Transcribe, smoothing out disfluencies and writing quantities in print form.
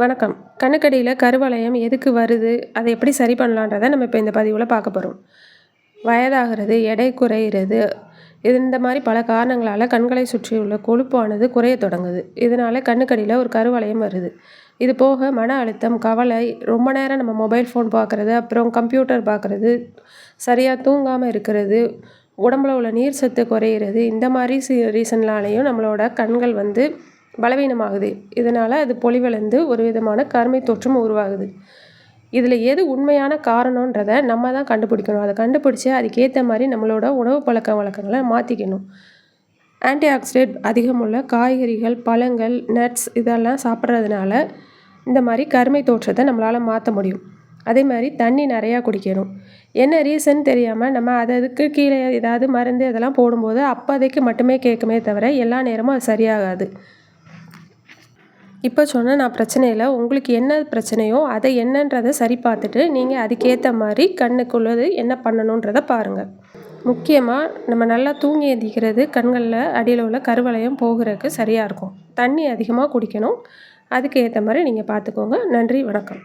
வணக்கம். கண்ணுக்கடியில் கருவளையம் எதுக்கு வருது, அதை எப்படி சரி பண்ணலான்றதை நம்ம இப்போ இந்த பதிவில் பார்க்க போகிறோம். வயதாகிறது, எடை குறையிறது, இந்த மாதிரி பல காரணங்களால் கண்களை சுற்றியுள்ள கொழுப்பானது குறைய தொடங்குது. இதனால் கண்ணுக்கடியில் ஒரு கருவளையம் வருது. இது போக மன அழுத்தம், கவலை, ரொம்ப நேரம் நம்ம மொபைல் ஃபோன் பார்க்குறது, அப்புறம் கம்ப்யூட்டர் பார்க்குறது, சரியாக தூங்காமல் இருக்கிறது, உடம்புல உள்ள நீர் சத்து குறையிறது, இந்த மாதிரி ரீசன்லாலேயும் நம்மளோட கண்கள் பலவீனமாகுது. இதனால் அது பொலிவிழந்து ஒரு விதமான கருமை தோற்றம் உருவாகுது. இதில் எது உண்மையான காரணன்றதை நம்ம தான் கண்டுபிடிக்கணும். அதை கண்டுபிடிச்சி அதுக்கேற்ற மாதிரி நம்மளோட உணவு பழக்க வழக்கங்களை மாற்றிக்கணும். ஆன்டி ஆக்சிடென்ட் அதிகமுள்ள காய்கறிகள், பழங்கள், நட்ஸ் இதெல்லாம் சாப்பிட்றதுனால இந்த மாதிரி கருமை தோற்றத்தை நம்மளால் மாற்ற முடியும். அதே மாதிரி தண்ணி நிறையா குடிக்கணும். என்ன ரீசன் தெரியாமல் நம்ம அதுக்கு கீழே ஏதாவது மருந்து இதெல்லாம் போடும்போது அப்போதைக்கு மட்டுமே கேட்குமே தவிர எல்லா நேரமும் அது சரியாகாது. இப்போ சொன்ன நான் பிரச்சனையில் உங்களுக்கு என்ன பிரச்சனையோ அதை என்னன்றதை சரி பார்த்துட்டு நீங்கள் அதுக்கேற்ற மாதிரி கண்ணுக்குள்ளது என்ன பண்ணணுன்றதை பாருங்கள். முக்கியமாக நம்ம நல்லா தூங்கி எந்திக்கிறது கண்களில் அடியில் உள்ள கருவளையம் போகிறதுக்கு சரியாக இருக்கும். தண்ணி அதிகமாக குடிக்கணும். அதுக்கு ஏற்ற மாதிரி நீங்கள் பார்த்துக்கோங்க. நன்றி, வணக்கம்.